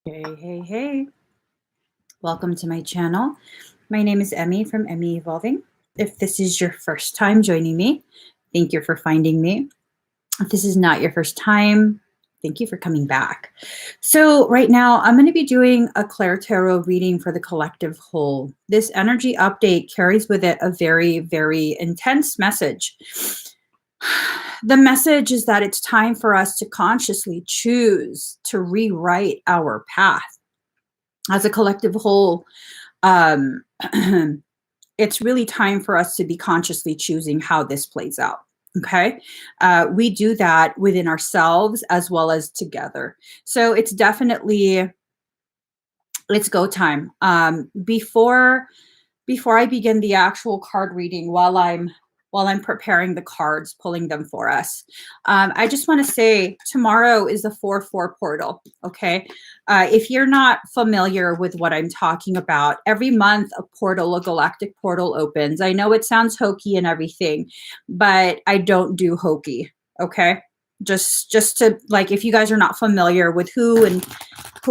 Hey. Welcome to my channel. My name is Emmie from Emmie Evolving. If this is your first time joining me, thank you for finding me. If this is not your first time, thank you for coming back. So right now, I'm going to be doing a ClairTarot reading for the collective whole. This energy update carries with it a very, very intense message. The message is that it's time for us to consciously choose to rewrite our path. As a collective whole, it's really time for us to be consciously choosing how this plays out. Okay. We do that within ourselves as well as together. So it's definitely, it's go time. Before I begin the actual card reading, while I'm preparing the cards, pulling them for us, I just want to say tomorrow is the 4/4 portal. Okay. If you're not familiar with what I'm talking about, every month a galactic portal opens. I know it sounds hokey and everything, but I don't do hokey. Okay. Just to, like, if you guys are not familiar with who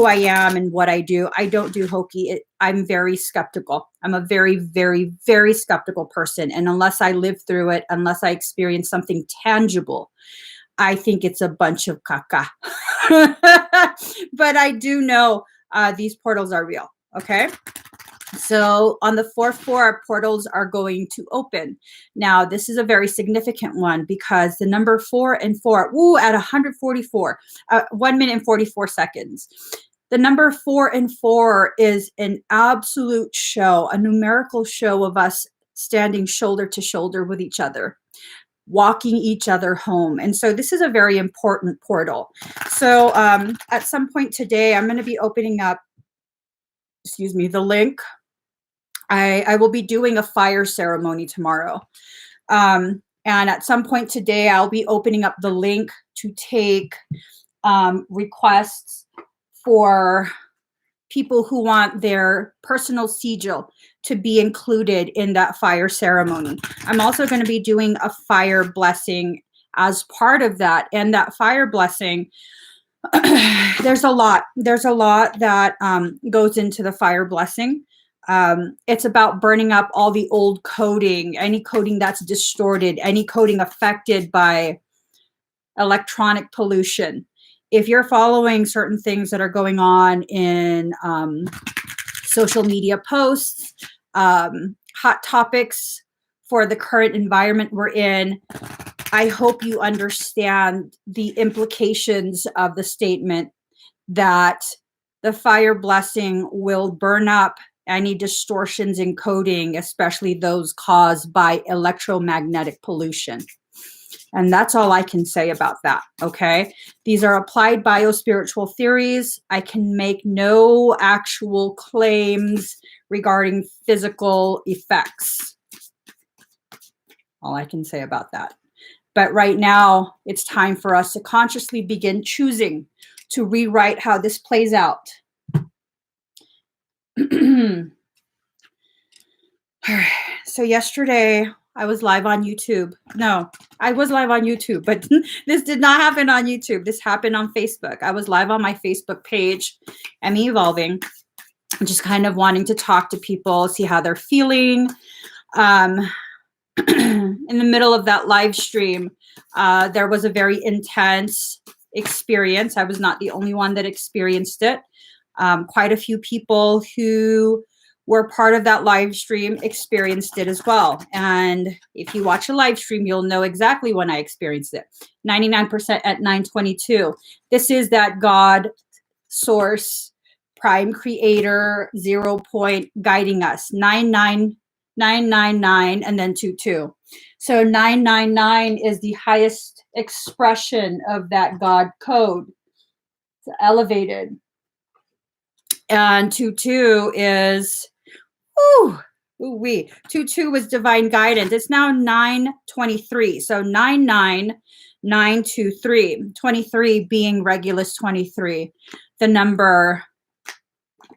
I am and what I do, I don't do hokey. I'm very skeptical. I'm a very, very, very skeptical person. And unless I live through it, unless I experience something tangible, I think it's a bunch of caca. But I do know these portals are real. Okay. So on the 4/4, portals are going to open. Now, this is a very significant one because the number 4 and 4, at 144, 1 minute and 44 seconds. The number 4 and 4 is an absolute show, a numerical show of us standing shoulder to shoulder with each other, walking each other home. And so this is a very important portal. So at some point today, I'm going to be opening up, the link. I will be doing a fire ceremony tomorrow. And at some point today, I'll be opening up the link to take requests for people who want their personal sigil to be included in that fire ceremony. I'm also going to be doing a fire blessing as part of that. And that fire blessing, there's a lot that goes into the fire blessing. It's about burning up all the old coding, any coding that's distorted, any coding affected by electronic pollution. If you're following certain things that are going on in social media posts, hot topics for the current environment we're in, I hope you understand the implications of the statement that the fire blessing will burn up any distortions in coding, especially those caused by electromagnetic pollution. And that's all I can say about that, okay? These are applied biospiritual theories. I can make no actual claims regarding physical effects. All I can say about that. But right now, it's time for us to consciously begin choosing to rewrite how this plays out. So yesterday I was live on YouTube. No, I was live on YouTube, but this did not happen on YouTube. This happened on Facebook. I was live on my Facebook page, Emmie Evolving, just kind of wanting to talk to people, see how they're feeling. In the middle of that live stream, there was a very intense experience. I was not the only one that experienced it. Quite a few people who were part of that live stream experienced it as well. And if you watch a live stream, you'll know exactly when I experienced it. 99% at 9:22. This is that God, source, prime creator, 0 point guiding us. 99999 and then 22. So 999 is the highest expression of that God code. It's elevated. And 22 is, 22 was divine guidance. It's now 923. So 99923. 23 being Regulus 23, the number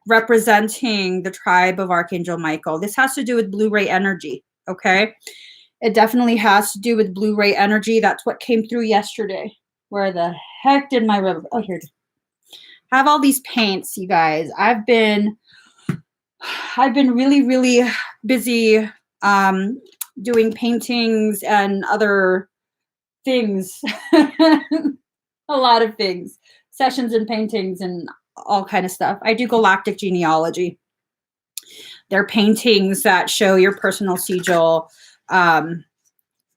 representing the tribe of Archangel Michael. This has to do with blue ray energy, okay? It definitely has to do with blue ray energy. That's what came through yesterday. Where the heck did my river? Oh, here it is. have all these paints, you guys. I've been really, really busy doing paintings and other things. A lot of things, sessions and paintings and all kind of stuff. I do galactic genealogy. They're paintings that show your personal sigil,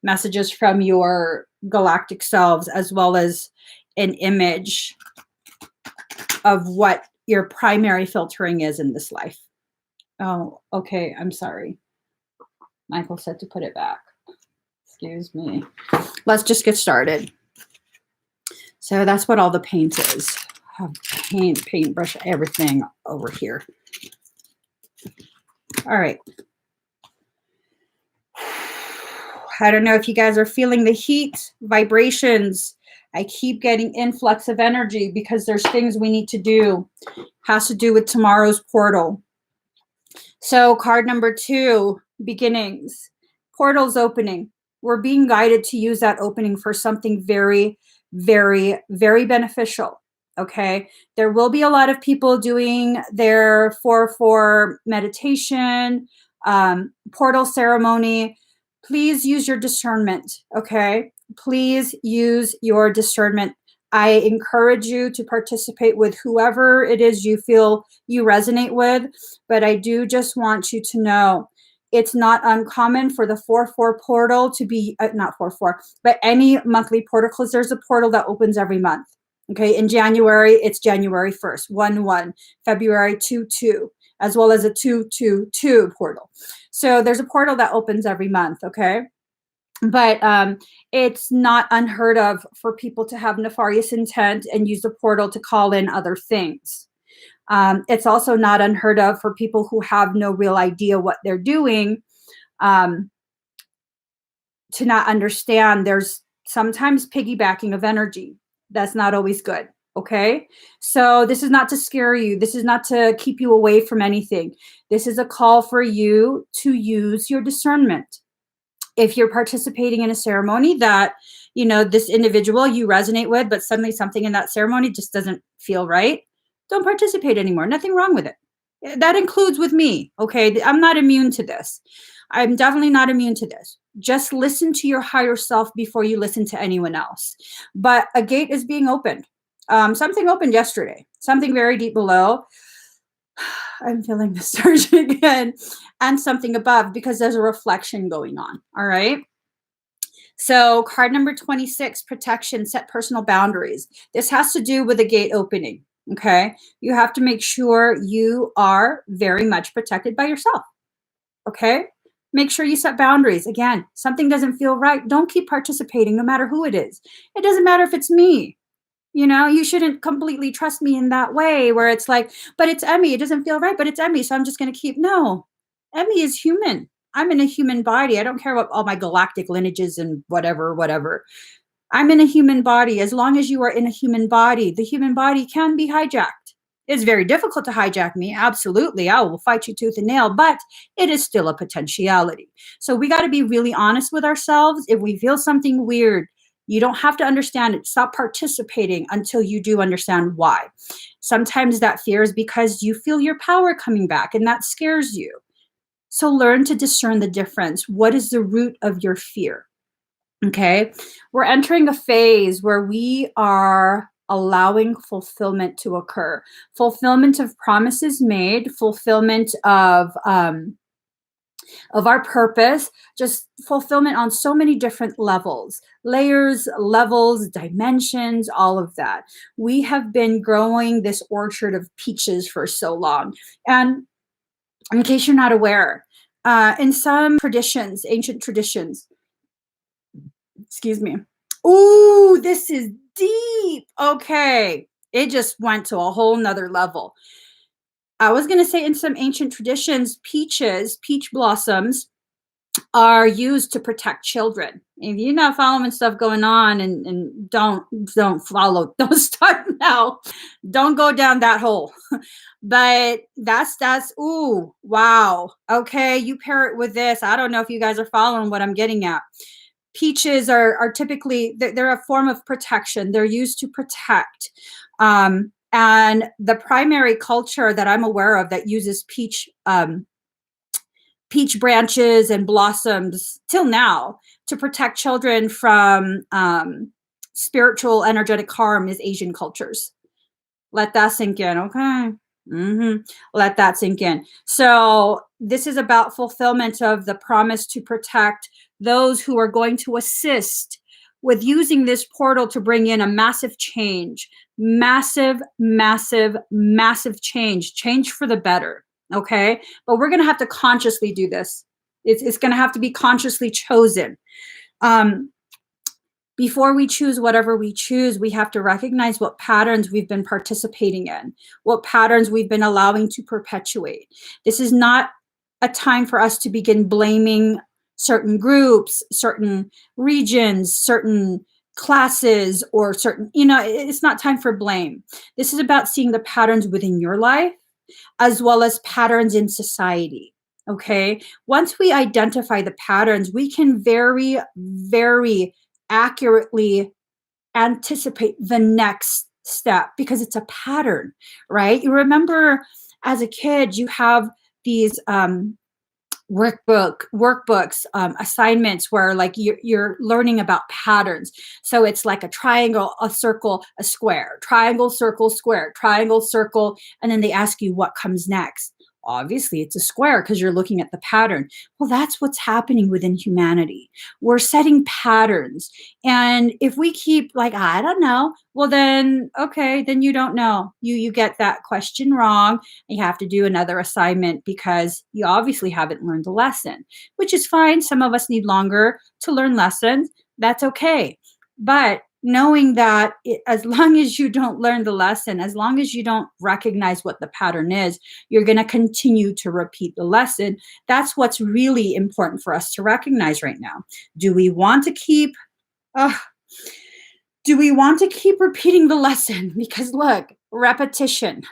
messages from your galactic selves, as well as an image of what your primary filtering is in this life. Oh, okay. I'm sorry. Michael said to put it back. Excuse me. Let's just get started. So that's what all the paint is. I have paintbrush, everything over here. All right. I don't know if you guys are feeling the heat, vibrations. I keep getting influx of energy because there's things we need to do. Has to do with tomorrow's portal. So card number 2, beginnings. Portals opening. We're being guided to use that opening for something very, very, very beneficial. Okay. There will be a lot of people doing their 4/4 meditation, portal ceremony. Please use your discernment. Okay. Please use your discernment. I encourage you to participate with whoever it is you feel you resonate with. But I do just want you to know it's not uncommon for the 4/4 portal to be, not 4/4, but any monthly portal, because there's a portal that opens every month. Okay. In January, it's January 1st, 1/1, February 2/2, as well as a 2/2/2 portal. So there's a portal that opens every month. Okay. But it's not unheard of for people to have nefarious intent and use the portal to call in other things. It's also not unheard of for people who have no real idea what they're doing to not understand there's sometimes piggybacking of energy. That's not always good. Okay. So this is not to scare you. This is not to keep you away from anything. This is a call for you to use your discernment. If you're participating in a ceremony that, you know, this individual you resonate with, but suddenly something in that ceremony just doesn't feel right, don't participate anymore. Nothing wrong with it. That includes with me. Okay. I'm not immune to this. I'm definitely not immune to this. Just listen to your higher self before you listen to anyone else. But a gate is being opened. Something opened yesterday, something very deep below. I'm feeling the surge again, and something above, because there's a reflection going on. All right. So card number 26, protection, set personal boundaries. This has to do with a gate opening. Okay. You have to make sure you are very much protected by yourself. Okay. Make sure you set boundaries. Again, something doesn't feel right. Don't keep participating no matter who it is. It doesn't matter if it's me. You know, you shouldn't completely trust me in that way where it's like, but it's Emmie. It doesn't feel right, but it's Emmie. So I'm just going to keep. No, Emmie is human. I'm in a human body. I don't care what all my galactic lineages and whatever. I'm in a human body. As long as you are in a human body, the human body can be hijacked. It's very difficult to hijack me. Absolutely. I will fight you tooth and nail, but it is still a potentiality. So we got to be really honest with ourselves. If we feel something weird, you don't have to understand it. Stop participating until you do understand why. Sometimes that fear is because you feel your power coming back and that scares you. So learn to discern the difference. What is the root of your fear? Okay. We're entering a phase where we are allowing fulfillment to occur. Fulfillment of promises made, fulfillment of our purpose, just fulfillment on so many different levels, layers, levels, dimensions, all of that. We have been growing this orchard of peaches for so long. And in case you're not aware, in some traditions, ancient traditions, excuse me. Ooh, this is deep. Okay. It just went to a whole nother level. I was going to say in some ancient traditions, peach blossoms are used to protect children. If you're not following stuff going on and don't follow, don't start now. Don't go down that hole. But that's, ooh, wow. Okay. You pair it with this. I don't know if you guys are following what I'm getting at. Peaches are typically, they're a form of protection. They're used to protect. And And the primary culture that I'm aware of that uses peach branches and blossoms till now to protect children from spiritual energetic harm is Asian cultures. Let that sink in, okay? Let that sink in. So this is about fulfillment of the promise to protect those who are going to assist with using this portal to bring in a massive change, massive, massive, massive change for the better. Okay. But we're going to have to consciously do this. It's going to have to be consciously chosen. Before we choose whatever we choose, we have to recognize what patterns we've been participating in, what patterns we've been allowing to perpetuate. This is not a time for us to begin blaming certain groups, certain regions, certain classes, or certain, it's not time for blame. This is about seeing the patterns within your life as well as patterns in society. Okay. Once we identify the patterns, we can very, very accurately anticipate the next step because it's a pattern, right? You remember as a kid, you have these workbooks, assignments where like you're learning about patterns. So it's like a triangle, a circle, a square, triangle, circle, square, triangle, circle, and then they ask you what comes next. Obviously, it's a square because you're looking at the pattern. Well, that's what's happening within humanity. We're setting patterns. And if we keep like, I don't know, well, then, okay, then you don't know. You get that question wrong. You have to do another assignment because you obviously haven't learned the lesson, which is fine. Some of us need longer to learn lessons. That's okay. But knowing that as long as you don't learn the lesson, as long as you don't recognize what the pattern is, you're going to continue to repeat the lesson. That's what's really important for us to recognize right now. Do we want to keep repeating the lesson? Because look, repetition.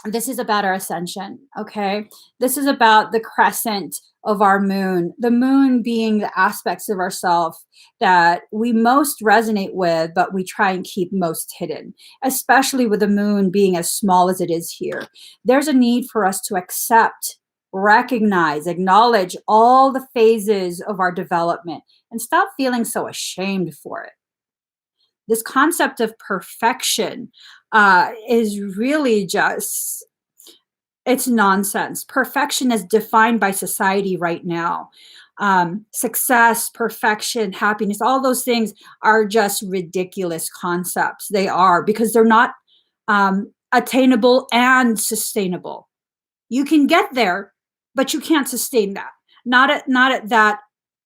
This is about our ascension, okay? This is about the crescent of our moon, the moon being the aspects of ourselves that we most resonate with, but we try and keep most hidden, especially with the moon being as small as it is here. There's a need for us to accept, recognize, acknowledge all the phases of our development and stop feeling so ashamed for it. This concept of perfection is really just, it's nonsense. Perfection is defined by society right now. Success, perfection, happiness, all those things are just ridiculous concepts. They are, because they're not attainable and sustainable. You can get there, but you can't sustain that. Not at that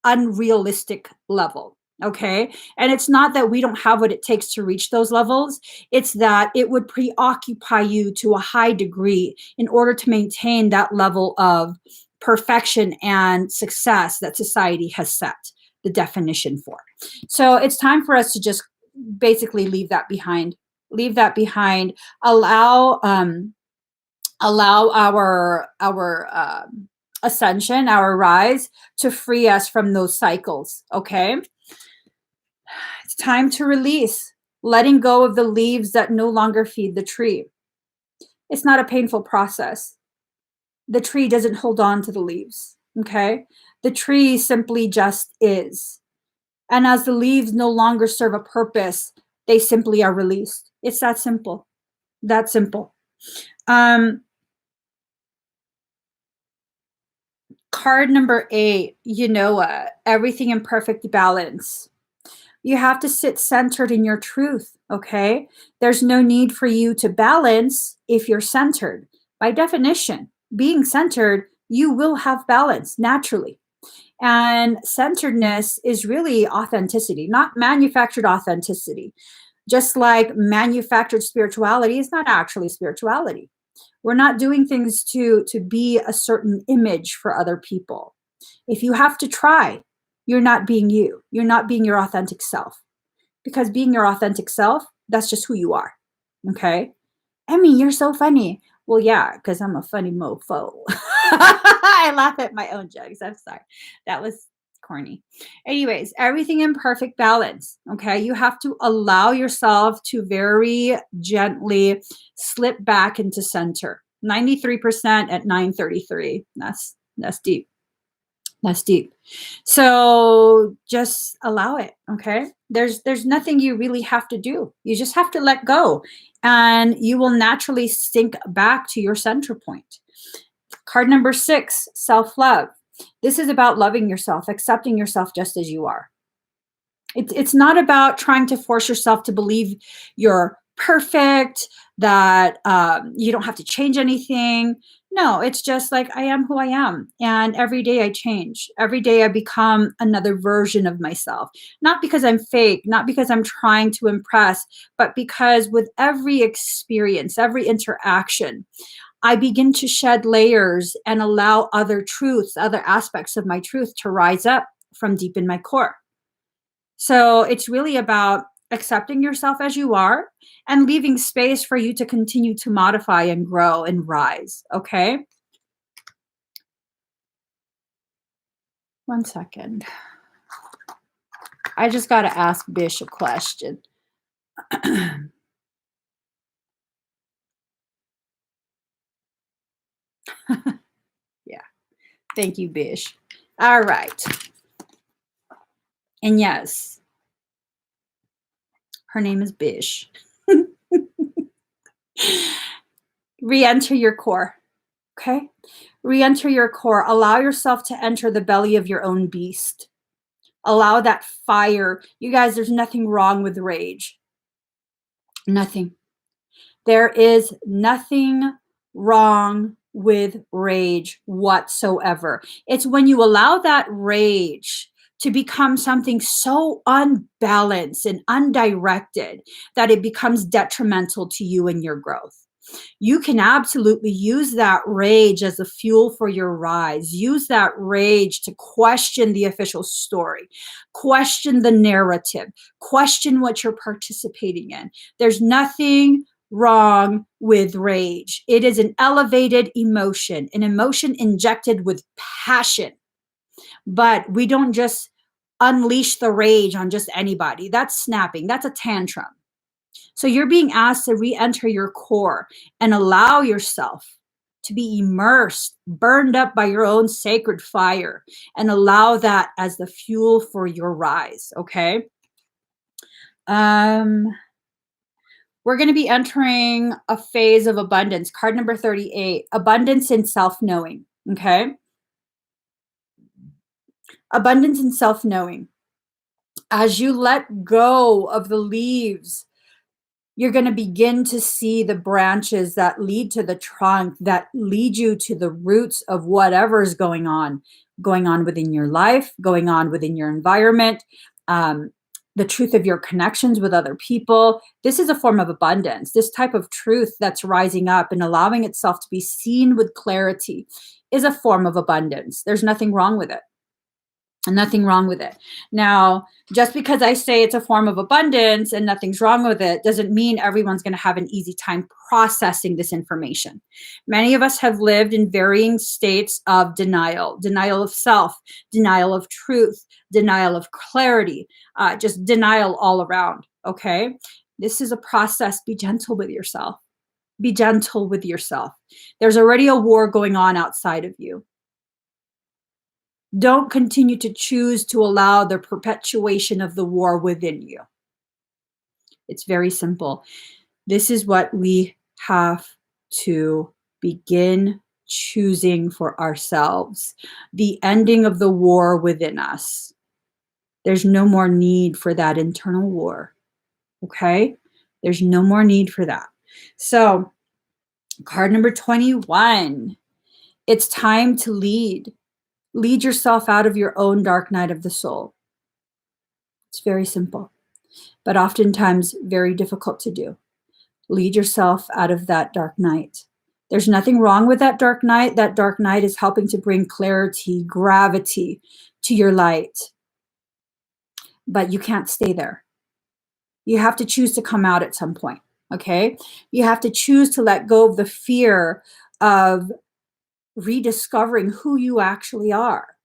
unrealistic level. Okay. And it's not that we don't have what it takes to reach those levels. It's that it would preoccupy you to a high degree in order to maintain that level of perfection and success that society has set the definition for. So it's time for us to just basically leave that behind. Leave that behind. Allow our ascension, our rise, to free us from those cycles. Okay. It's time to release, letting go of the leaves that no longer feed the tree. It's not a painful process. The tree doesn't hold on to the leaves, okay? The tree simply just is. And as the leaves no longer serve a purpose, they simply are released. It's that simple. That simple. Card number 8, everything in perfect balance. You have to sit centered in your truth, okay? There's no need for you to balance if you're centered. By definition, being centered, you will have balance naturally. And centeredness is really authenticity, not manufactured authenticity. Just like manufactured spirituality is not actually spirituality. We're not doing things to be a certain image for other people. If you have to try, you're not being you. You're not being your authentic self. Because being your authentic self, that's just who you are. Okay? Emmie, you're so funny. Well, yeah, because I'm a funny mofo. I laugh at my own jokes. I'm sorry. That was corny. Anyways, everything in perfect balance. Okay. You have to allow yourself to very gently slip back into center. 93% at 9:33. That's deep. That's deep. So just allow it. Okay. There's nothing you really have to do. You just have to let go, and you will naturally sink back to your center point. Card number 6, self-love. This is about loving yourself, accepting yourself just as you are. It's not about trying to force yourself to believe you're perfect, that you don't have to change anything. No, it's just like, I am who I am. And every day I change. Every day I become another version of myself. Not because I'm fake, not because I'm trying to impress, but because with every experience, every interaction, I begin to shed layers and allow other truths, other aspects of my truth to rise up from deep in my core. So it's really about accepting yourself as you are and leaving space for you to continue to modify and grow and rise. Okay. 1 second. I just got to ask Bish a question. Yeah. Thank you, Bish. All right. And yes, her name is Bish. Re-enter your core. Okay. Re-enter your core. Allow yourself to enter the belly of your own beast. Allow that fire. You guys, there's nothing wrong with rage. Nothing. There is nothing wrong with rage whatsoever. It's when you allow that rage to become something so unbalanced and undirected that it becomes detrimental to you and your growth. You can absolutely use that rage as a fuel for your rise. Use that rage to question the official story, question the narrative, question what you're participating in. There's nothing wrong with rage. It is an elevated emotion, an emotion injected with passion. But we don't just unleash the rage on just anybody. That's snapping. That's a tantrum. So you're being asked to re-enter your core and allow yourself to be immersed, burned up by your own sacred fire, and allow that as the fuel for your rise. Okay. We're going to be entering a phase of abundance. Card number 38, abundance in self-knowing. Okay. Abundance in self-knowing. As you let go of the leaves, you're going to begin to see the branches that lead to the trunk, that lead you to the roots of whatever is going on within your life, going on within your environment, the truth of your connections with other people. This is a form of abundance. This type of truth that's rising up and allowing itself to be seen with clarity is a form of abundance. There's nothing wrong with it. Nothing wrong with it. Now, just because I say it's a form of abundance and nothing's wrong with it doesn't mean everyone's going to have an easy time processing this information. Many of us have lived in varying states of denial of self, denial of truth, denial of clarity, just denial all around. Okay. This is a process. Be gentle with yourself. Be gentle with yourself. There's already a war going on outside of you. Don't continue to choose to allow the perpetuation of the war within you. It's very simple. This is what we have to begin choosing for ourselves. The ending of the war within us. There's no more need for that internal war. Okay? There's no more need for that. So, card number 21. It's time to lead. Lead yourself out of your own dark night of the soul. It's very simple, but oftentimes very difficult to do. Lead yourself out of that dark night. There's nothing wrong with that dark night. That dark night is helping to bring clarity, gravity to your light. But you can't stay there. You have to choose to come out at some point, okay? You have to choose to let go of the fear of rediscovering who you actually are.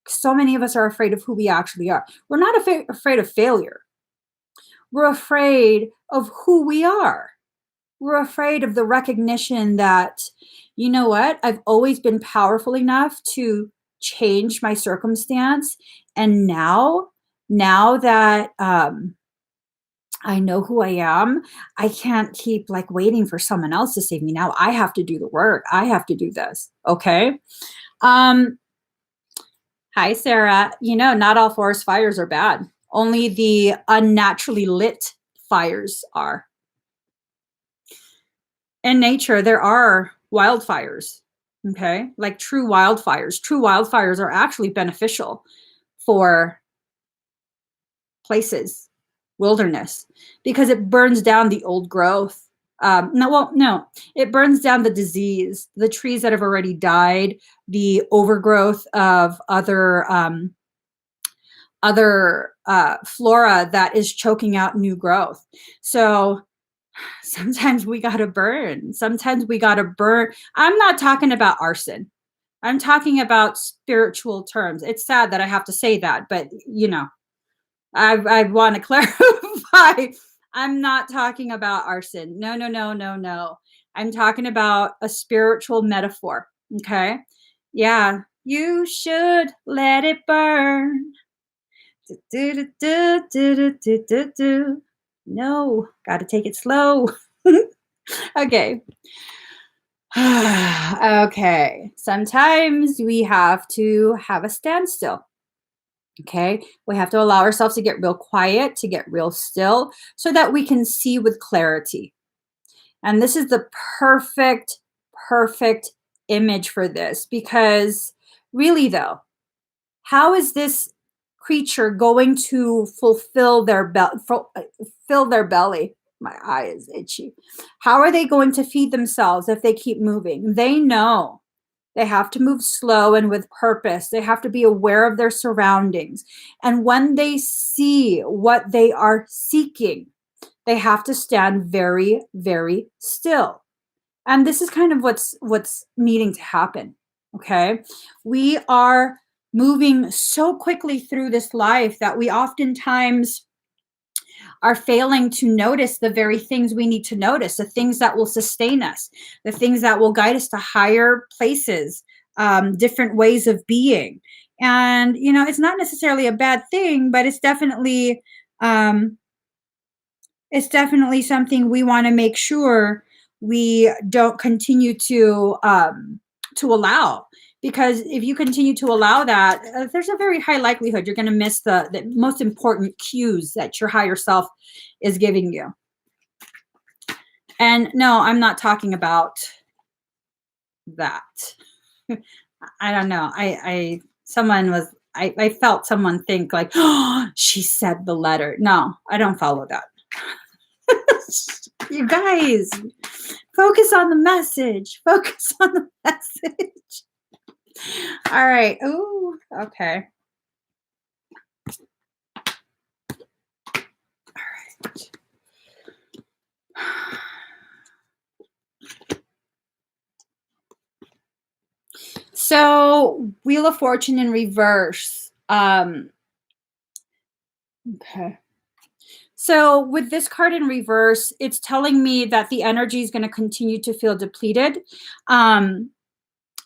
So many of us are afraid of who we actually are. We're not afraid of failure. We're afraid of who we are. We're afraid of the recognition that, you know what, I've always been powerful enough to change my circumstance. And now that I know who I am, I can't keep like waiting for someone else to save me. Now I have to do the work. I have to do this. Okay. Um, Hi, Sarah. Not all forest fires are bad. Only the unnaturally lit fires are. In nature, there are wildfires, okay? Like true wildfires. True wildfires are actually beneficial for places, wilderness, because it burns down the old growth. No, it burns down the disease, the trees that have already died, the overgrowth of other flora that is choking out new growth. So sometimes we got to burn. Sometimes we got to burn. I'm not talking about arson. I'm talking about spiritual terms. It's sad that I have to say that, but I want to clarify. I'm not talking about arson. No, no, no, no, no. I'm talking about a spiritual metaphor. Okay. Yeah. You should let it burn. Do, do, do, do, do, do, do. No, got to take it slow. Okay. Okay. Sometimes we have to have a standstill. Okay. We have to allow ourselves to get real quiet, to get real still, so that we can see with clarity. And this is the perfect image for this, because really, though, how is this creature going to fulfill fill their belly? My eye is itchy. How are they going to feed themselves if they keep moving? They know they have to move slow and with purpose. They have to be aware of their surroundings. And when they see what they are seeking, they have to stand very, very still. And this is kind of what's needing to happen. Okay. We are moving so quickly through this life that we oftentimes are failing to notice the very things we need to notice, the things that will sustain us, the things that will guide us to higher places, different ways of being. And, it's not necessarily a bad thing, but it's definitely something we want to make sure we don't continue to allow. Because if you continue to allow that, there's a very high likelihood you're going to miss the most important cues that your higher self is giving you. And no, I'm not talking about that. I don't know. I felt someone think like, oh, she said the letter. No, I don't follow that. You guys, focus on the message. Focus on the message. All right. Oh, okay. All right. So, Wheel of Fortune in reverse. Okay. So with this card in reverse, it's telling me that the energy is going to continue to feel depleted.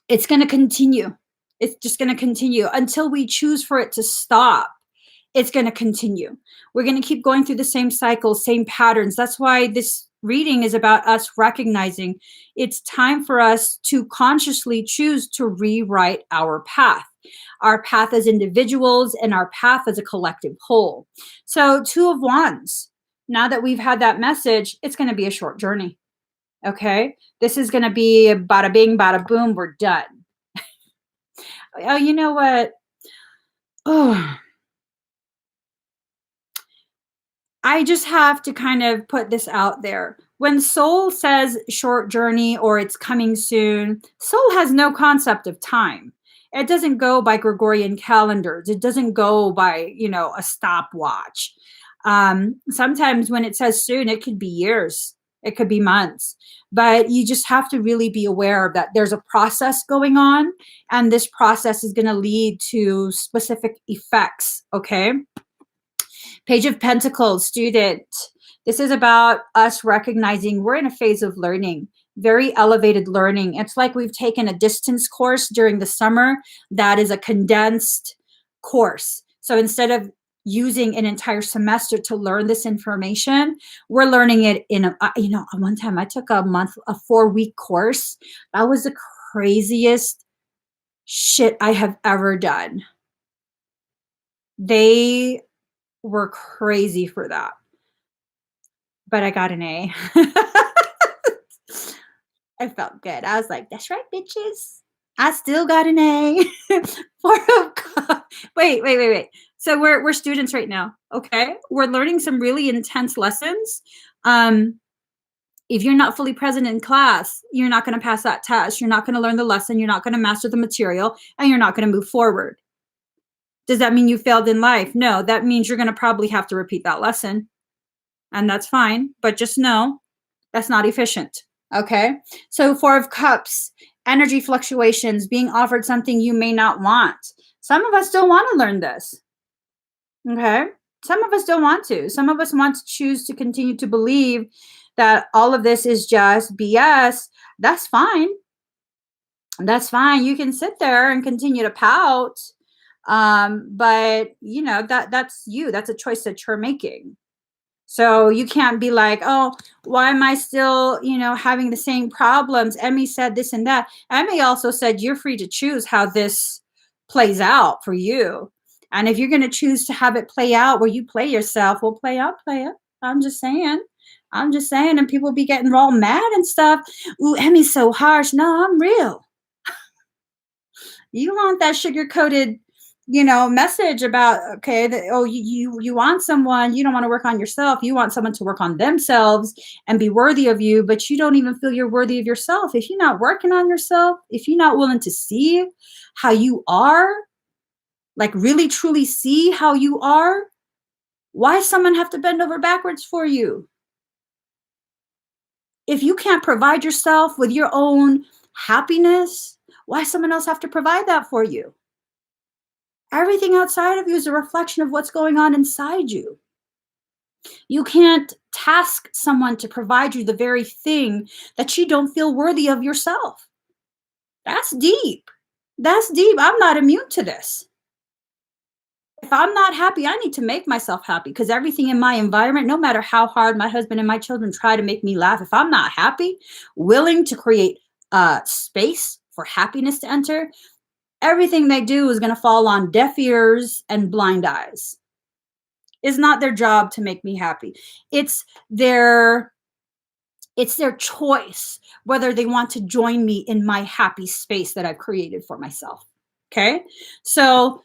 It's going to continue. It's just going to continue until we choose for it to stop. It's going to continue. We're going to keep going through the same cycles, same patterns. That's why this reading is about us recognizing it's time for us to consciously choose to rewrite our path as individuals and our path as a collective whole. So 2 of Wands. Now that we've had that message, it's going to be a short journey. Okay. This is going to be bada bing, bada boom. We're done. Oh, you know what? Oh, I just have to kind of put this out there. When soul says short journey or it's coming soon, soul has no concept of time. It doesn't go by Gregorian calendars. It doesn't go by, a stopwatch. Sometimes when it says soon, it could be years. It could be months. but you just have to really be aware that there's a process going on, and this process is going to lead to specific effects. Okay. Page of Pentacles, student. This is about us recognizing we're in a phase of learning, very elevated learning. It's like we've taken a distance course during the summer that is a condensed course. So instead of using an entire semester to learn this information, we're learning it in one time I took a 4-week course. That was the craziest shit I have ever done. They were crazy for that, but I got an A. I felt good. I was like, that's right, bitches. I still got an A. Wait. So we're students right now. Okay. We're learning some really intense lessons. If you're not fully present in class, you're not going to pass that test. You're not going to learn the lesson. You're not going to master the material, and you're not going to move forward. Does that mean you failed in life? No, that means you're going to probably have to repeat that lesson. And that's fine. But just know that's not efficient. Okay. So 4 of Cups, energy fluctuations, being offered something you may not want. Some of us don't want to learn this. Okay. Some of us don't want to. Some of us want to choose to continue to believe that all of this is just BS. That's fine. That's fine. You can sit there and continue to pout. But that's you. That's a choice that you're making. So you can't be like, oh, why am I still, having the same problems? Emmie said this and that. Emmie also said you're free to choose how this plays out for you. And if you're going to choose to have it play out where you play yourself, well, play it. I'm just saying. And people be getting all mad and stuff. Ooh, Emmie's so harsh. No, I'm real. You want that sugar-coated message about, okay, you want someone, you don't want to work on yourself. You want someone to work on themselves and be worthy of you, but you don't even feel you're worthy of yourself. If you're not working on yourself, if you're not willing to see how you are, like really truly see how you are, why does someone have to bend over backwards for you? If you can't provide yourself with your own happiness, why does someone else have to provide that for you? Everything outside of you is a reflection of what's going on inside you. You can't task someone to provide you the very thing that you don't feel worthy of yourself. That's deep. I'm not immune to this. If I'm not happy, I need to make myself happy, because everything in my environment, no matter how hard my husband and my children try to make me laugh, if I'm not happy, willing to create space for happiness to enter, everything they do is going to fall on deaf ears and blind eyes. It's not their job to make me happy. It's their choice whether they want to join me in my happy space that I've created for myself. Okay? So,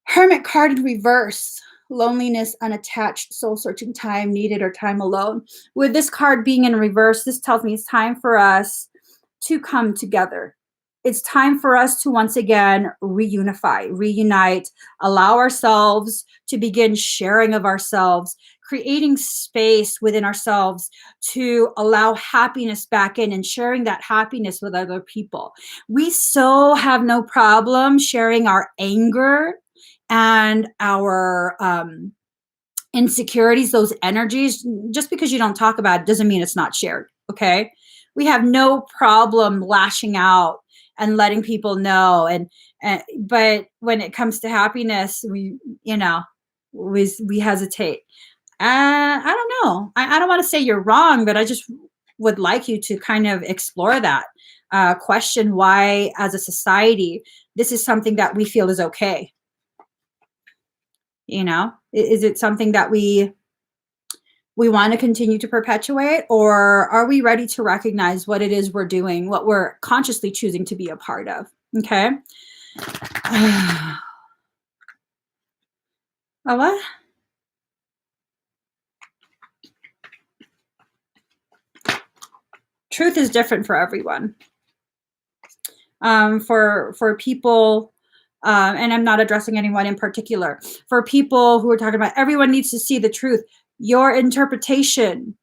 Hermit card in reverse. Loneliness, unattached, soul-searching time needed, or time alone. With this card being in reverse, this tells me it's time for us to come together. It's time for us to once again reunite, allow ourselves to begin sharing of ourselves, creating space within ourselves to allow happiness back in and sharing that happiness with other people. We so have no problem sharing our anger and our insecurities, those energies. Just because you don't talk about it doesn't mean it's not shared, okay? We have no problem lashing out and letting people know. But when it comes to happiness, we hesitate. I don't know. I don't want to say you're wrong, but I just would like you to kind of explore that. Question why, as a society, this is something that we feel is okay. Is it something that we want to continue to perpetuate, or are we ready to recognize what it is we're doing, what we're consciously choosing to be a part of? Okay. What? Truth is different for everyone. For people, and I'm not addressing anyone in particular, for people who are talking about everyone needs to see the truth, your interpretation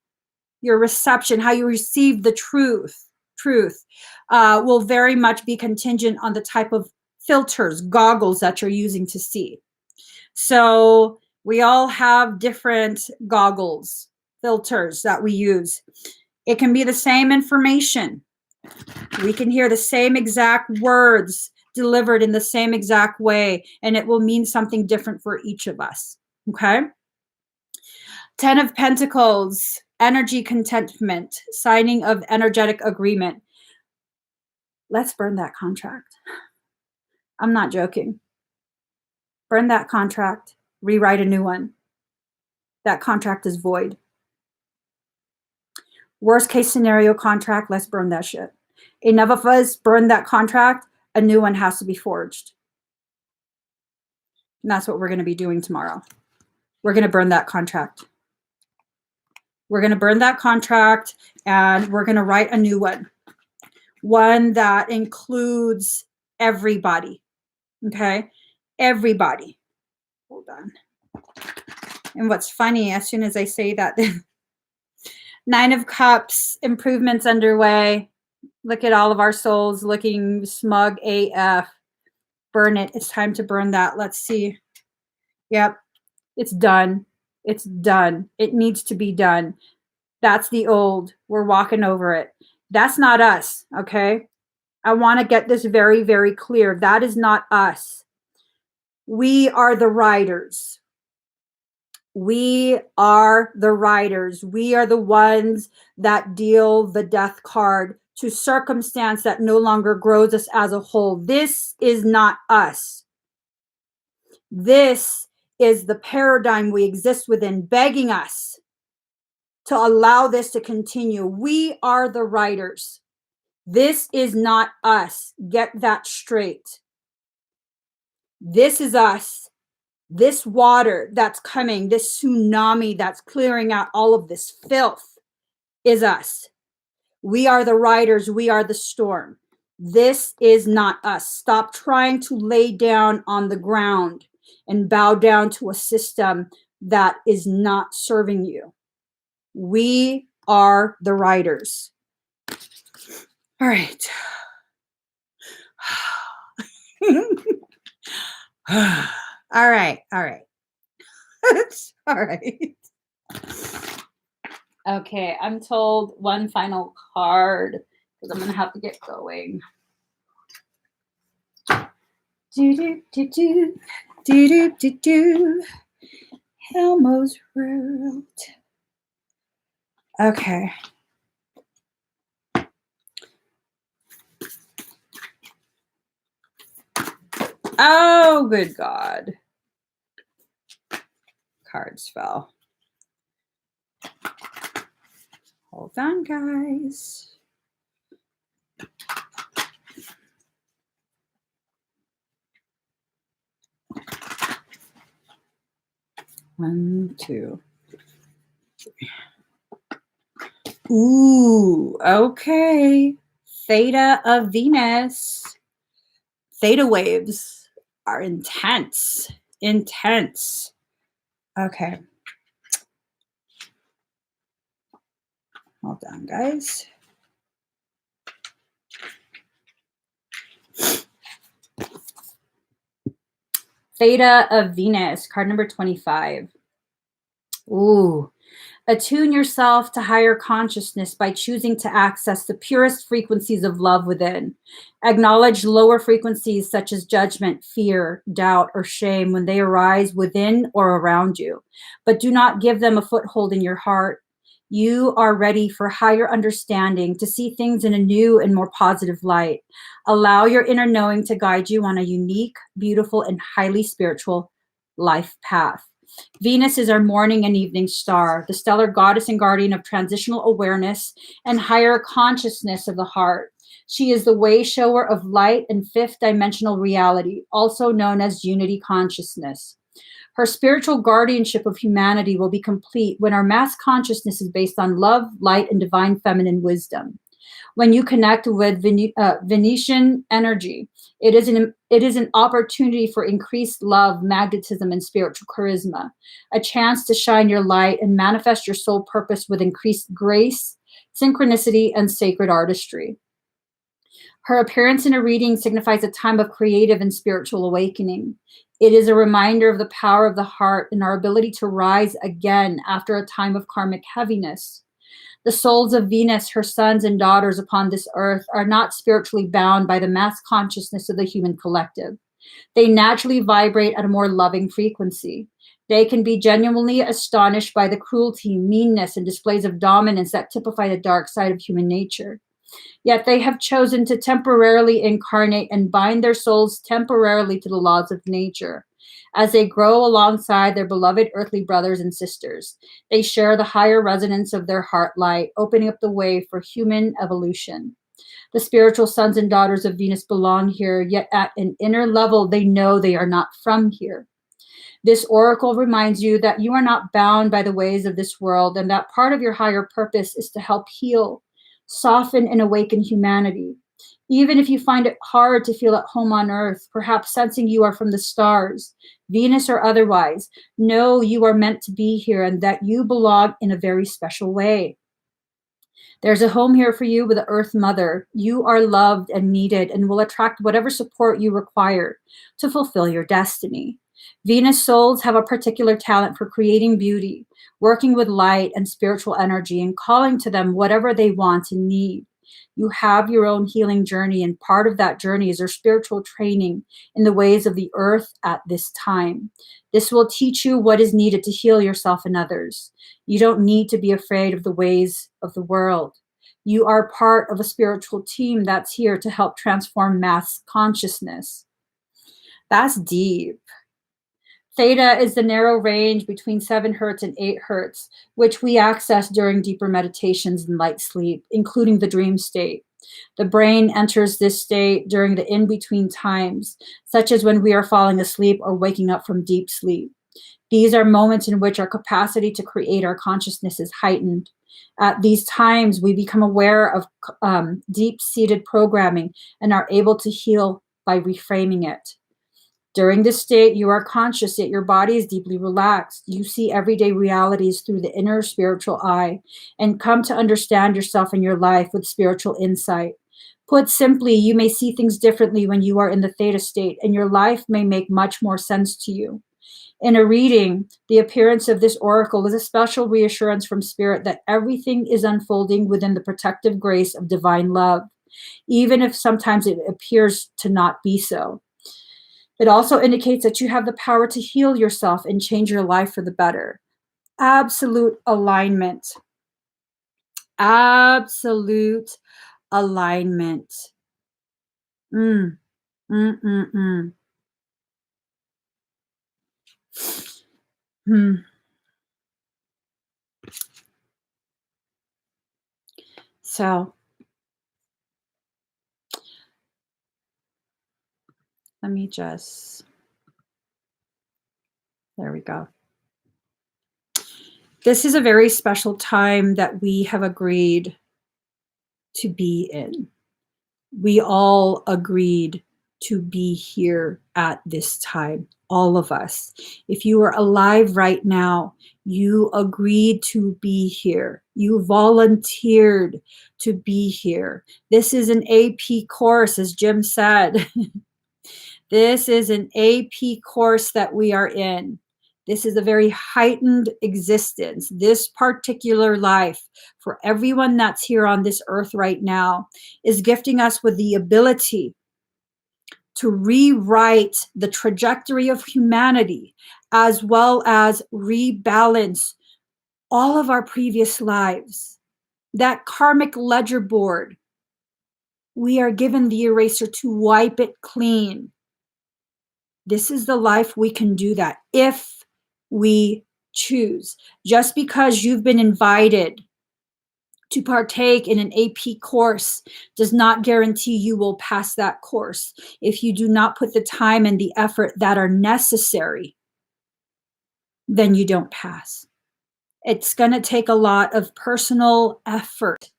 your reception, how you receive the truth, will very much be contingent on the type of filters, goggles that you're using to see. So we all have different goggles, filters that we use. It can be the same information. We can hear the same exact words delivered in the same exact way, and it will mean something different for each of us. Okay? 10 of Pentacles, energy contentment, signing of energetic agreement. Let's burn that contract. I'm not joking. Burn that contract, rewrite a new one. That contract is void. Worst case scenario contract, let's burn that shit. Enough of us burn that contract, a new one has to be forged. And that's what we're going to be doing tomorrow. We're going to burn that contract. We're going to burn that contract and we're going to write a new one. One that includes everybody. Okay? Everybody. Hold on. And what's funny, as soon as I say that, 9 of Cups, improvements underway. Look at all of our souls looking smug AF. Burn it. It's time to burn that. Let's see. Yep. It's done. It's done. It needs to be done. That's the old. We're walking over it. That's not us, okay? I want to get this very, very clear. That is not us. We are the riders. We are the riders. We are the ones that deal the death card to circumstance that no longer grows us as a whole. This is not us. This is the paradigm we exist within, begging us to allow this to continue. We are the writers. This is not us. Get that straight. This is us. This water that's coming, this tsunami that's clearing out all of this filth is us. We are the riders. We are the storm. This is not us. Stop trying to lay down on the ground and bow down to a system that is not serving you. We are the riders. All right. All right. All right. All right. Okay, I'm told one final card because I'm going to have to get going. Do. Elmo's World. Okay. Oh, good God. Cards fell. Hold on, guys. One, two, three. Ooh, okay. Theta of Venus. Theta waves are intense. Intense. Okay. Hold on, guys. Theta of Venus, card number 25. Ooh. Attune yourself to higher consciousness by choosing to access the purest frequencies of love within. Acknowledge lower frequencies such as judgment, fear, doubt, or shame when they arise within or around you, but do not give them a foothold in your heart. You are ready for higher understanding, to see things in a new and more positive light. Allow your inner knowing to guide you on a unique, beautiful, and highly spiritual life path. Venus is our morning and evening star, the stellar goddess and guardian of transitional awareness and higher consciousness of the heart. She is the way shower of light and fifth dimensional reality, also known as unity consciousness. Her spiritual guardianship of humanity will be complete when our mass consciousness is based on love, light, and divine feminine wisdom. When you connect with Venusian energy, it is an opportunity for increased love, magnetism, and spiritual charisma, a chance to shine your light and manifest your soul purpose with increased grace, synchronicity, and sacred artistry. Her appearance in a reading signifies a time of creative and spiritual awakening. It is a reminder of the power of the heart and our ability to rise again after a time of karmic heaviness. The souls of Venus, her sons and daughters upon this earth, are not spiritually bound by the mass consciousness of the human collective. They naturally vibrate at a more loving frequency. They can be genuinely astonished by the cruelty, meanness, and displays of dominance that typify the dark side of human nature. Yet they have chosen to temporarily incarnate and bind their souls temporarily to the laws of nature. As they grow alongside their beloved earthly brothers and sisters, they share the higher resonance of their heart light, opening up the way for human evolution. The spiritual sons and daughters of Venus belong here, yet at an inner level, they know they are not from here. This oracle reminds you that you are not bound by the ways of this world, and that part of your higher purpose is to help heal, soften, and awaken humanity. Even if you find it hard to feel at home on earth, perhaps sensing you are from the stars, Venus or otherwise, know you are meant to be here and that you belong in a very special way. There's a home here for you with the Earth Mother. You are loved and needed and will attract whatever support you require to fulfill your destiny. Venus souls have a particular talent for creating beauty, working with light and spiritual energy, and calling to them whatever they want and need. You have your own healing journey, and part of that journey is your spiritual training in the ways of the earth at this time. This will teach you what is needed to heal yourself and others. You don't need to be afraid of the ways of the world. You are part of a spiritual team that's here to help transform mass consciousness. That's deep. Theta is the narrow range between 7 hertz and 8 hertz, which we access during deeper meditations and light sleep, including the dream state. The brain enters this state during the in-between times, such as when we are falling asleep or waking up from deep sleep. These are moments in which our capacity to create our consciousness is heightened. At these times, we become aware of deep-seated programming and are able to heal by reframing it. During this state, you are conscious, yet your body is deeply relaxed. You see everyday realities through the inner spiritual eye and come to understand yourself and your life with spiritual insight. Put simply, you may see things differently when you are in the theta state, and your life may make much more sense to you. In a reading, the appearance of this oracle is a special reassurance from Spirit that everything is unfolding within the protective grace of divine love, even if sometimes it appears to not be so. It also indicates that you have the power to heal yourself and change your life for the better. Absolute alignment. Absolute alignment. Mm, mm, mm, mm. Hmm. So let me just, there we go. This is a very special time that we have agreed to be in. We all agreed to be here at this time, all of us. If you are alive right now, you agreed to be here. You volunteered to be here. This is an AP course, as Jim said. This is an AP course that we are in. This is a very heightened existence. This particular life, for everyone that's here on this earth right now, is gifting us with the ability to rewrite the trajectory of humanity, as well as rebalance all of our previous lives. That karmic ledger board, we are given the eraser to wipe it clean. This is the life we can do that if we choose. Just because you've been invited to partake in an AP course does not guarantee you will pass that course if you do not put the time and the effort that are necessary. Then you don't pass. It's going to take a lot of personal effort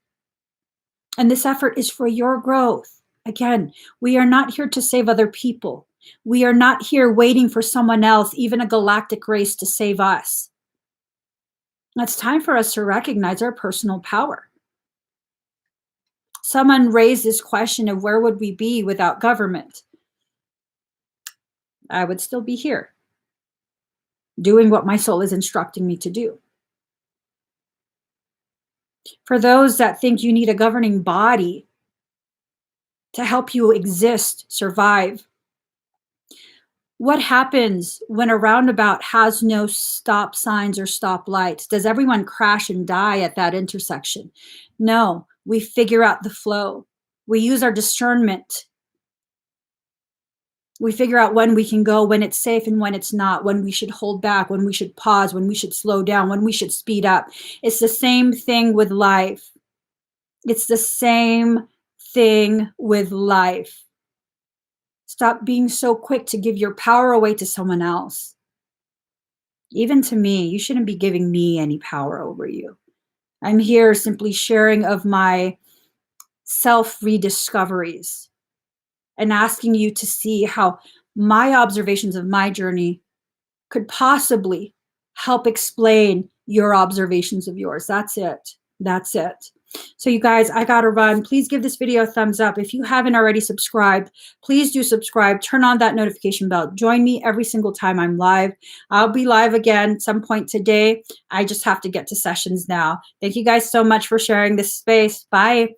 And this effort is for your growth. Again, we are not here to save other people. We are not here waiting for someone else, even a galactic race, to save us. It's time for us to recognize our personal power. Someone raised this question of where would we be without government? I would still be here, doing what my soul is instructing me to do. For those that think you need a governing body to help you exist, survive, what happens when a roundabout has no stop signs or stop lights? Does everyone crash and die at that intersection? No, we figure out the flow. We use our discernment. We figure out when we can go, when it's safe and when it's not, when we should hold back, when we should pause, when we should slow down, when we should speed up. It's the same thing with life. It's the same thing with life. Stop being so quick to give your power away to someone else. Even to me, you shouldn't be giving me any power over you. I'm here simply sharing of my self-rediscoveries and asking you to see how my observations of my journey could possibly help explain your observations of yours. That's it. That's it. So you guys, I gotta run. Please give this video a thumbs up. If you haven't already subscribed, please do subscribe. Turn on that notification bell. Join me every single time I'm live. I'll be live again at some point today. I just have to get to sessions now. Thank you guys so much for sharing this space. Bye.